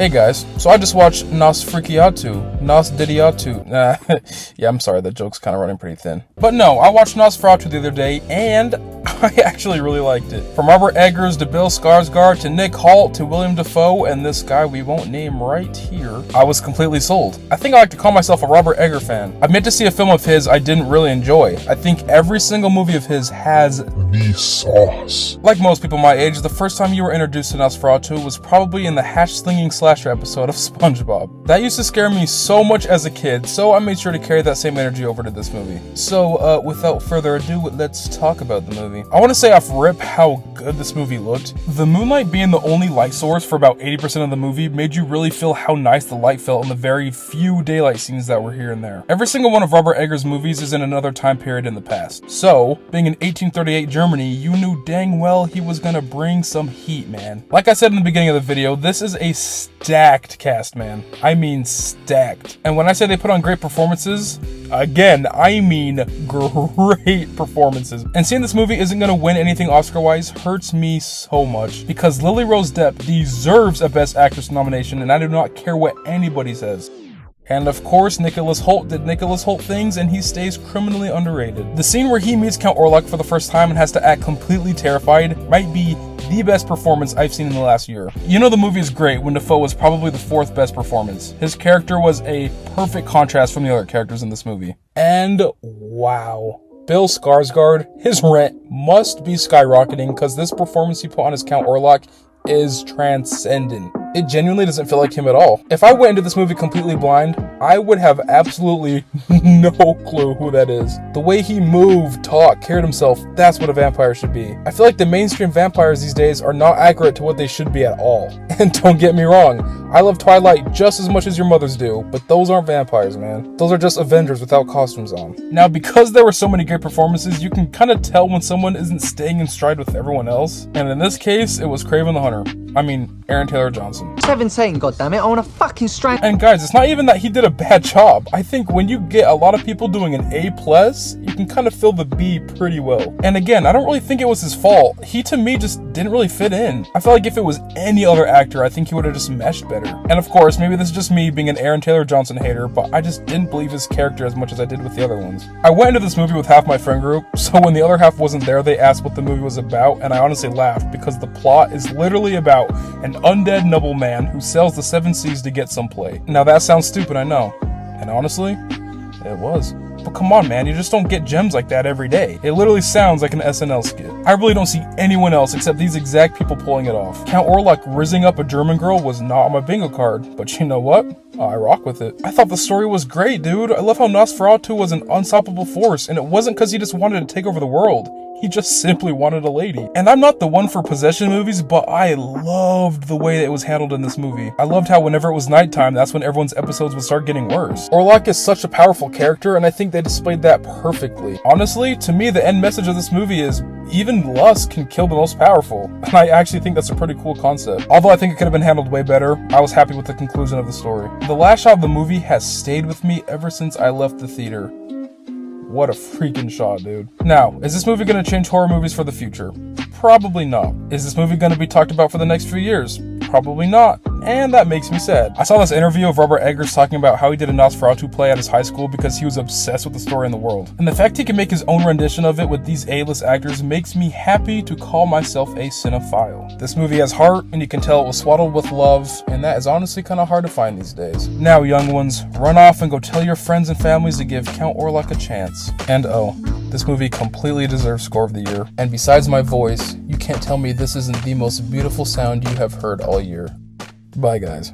Hey guys, so I just watched Nosferatu. Yeah, I'm sorry, that joke's kind of running pretty thin. But no, I watched Nosferatu the other day, and I actually really liked it. From Robert Eggers to Bill Skarsgard to Nick Hoult to Willem Dafoe and this guy we won't name right here, I was completely sold. I think I like to call myself a Robert Eggers fan. I've yet to see a film of his I didn't really enjoy. I think every single movie of his has the sauce. Like most people my age, the first time you were introduced to Nosferatu was probably in the hash-slinging slasher episode of SpongeBob. That used to scare me so much as a kid, so I made sure to carry that same energy over to this movie. So, without further ado, let's talk about the movie. I want to say off rip how good this movie looked. The moonlight being the only light source for about 80% of the movie made you really feel how nice the light felt in the very few daylight scenes that were here and there. Every single one of Robert Eggers' movies is in another time period in the past. So, being in 1838 Germany, you knew dang well he was gonna bring some heat, man. Like I said in the beginning of the video, this is a stacked cast, man. I mean stacked. And when I say they put on great performances, again, I mean great performances. And seeing this movie isn't gonna win anything Oscar-wise hurts me so much, because Lily Rose Depp deserves a Best Actress nomination, and I do not care what anybody says. And of course, Nicholas Hoult did Nicholas Hoult things, and he stays criminally underrated. The scene where he meets Count Orlok for the first time and has to act completely terrified might be the best performance I've seen in the last year. You know the movie is great when Dafoe was probably the fourth best performance. His character was a perfect contrast from the other characters in this movie. And wow. Bill Skarsgard, his rent must be skyrocketing, because this performance he put on as Count Orlok is transcendent. It genuinely doesn't feel like him at all. If I went into this movie completely blind, I would have absolutely no clue who that is. The way he moved, talked, carried himself, that's what a vampire should be. I feel like the mainstream vampires these days are not accurate to what they should be at all. And don't get me wrong, I love Twilight just as much as your mothers do, but those aren't vampires, man. Those are just Avengers without costumes on. Now, because there were so many great performances, you can kind of tell when someone isn't staying in stride with everyone else. And in this case, it was Kraven the Hunter. I mean, Aaron Taylor Johnson. 17, goddammit, I wanna fucking strangle. And guys, it's not even that he did a bad job. I think when you get a lot of people doing an A+, you can kind of fill the B pretty well. And again, I don't really think it was his fault. He, to me, just didn't really fit in. I feel like if it was any other actor, I think he would have just meshed better. And of course, maybe this is just me being an Aaron Taylor Johnson hater, but I just didn't believe his character as much as I did with the other ones. I went into this movie with half my friend group, so when the other half wasn't there, they asked what the movie was about, and I honestly laughed, because the plot is literally about an undead nobleman who sells the 7 Seas to get some play. Now that sounds stupid, I know. And honestly, it was. But come on, man, you just don't get gems like that every day. It literally sounds like an SNL skit. I really don't see anyone else except these exact people pulling it off. Count Orlok rizzing up a German girl was not on my bingo card, but you know what? I rock with it. I thought the story was great, dude. I love how Nosferatu was an unstoppable force, and it wasn't because he just wanted to take over the world. He just simply wanted a lady. And I'm not the one for possession movies, but I loved the way that it was handled in this movie. I loved how whenever it was nighttime, that's when everyone's episodes would start getting worse. Orlok is such a powerful character, and I think they displayed that perfectly. Honestly, to me, the end message of this movie is even lust can kill the most powerful. And I actually think that's a pretty cool concept. Although I think it could have been handled way better, I was happy with the conclusion of the story. The last shot of the movie has stayed with me ever since I left the theater. What a freaking shot, dude. Now, is this movie gonna change horror movies for the future? Probably not. Is this movie gonna be talked about for the next few years? Probably not. And that makes me sad. I saw this interview of Robert Eggers talking about how he did a Nosferatu play at his high school because he was obsessed with the story in the world. And the fact he can make his own rendition of it with these A-list actors makes me happy to call myself a cinephile. This movie has heart, and you can tell it was swaddled with love, and that is honestly kind of hard to find these days. Now, young ones, run off and go tell your friends and families to give Count Orlok a chance. And oh, this movie completely deserves Score of the Year. And besides my voice, you can't tell me this isn't the most beautiful sound you have heard all year. Bye, guys.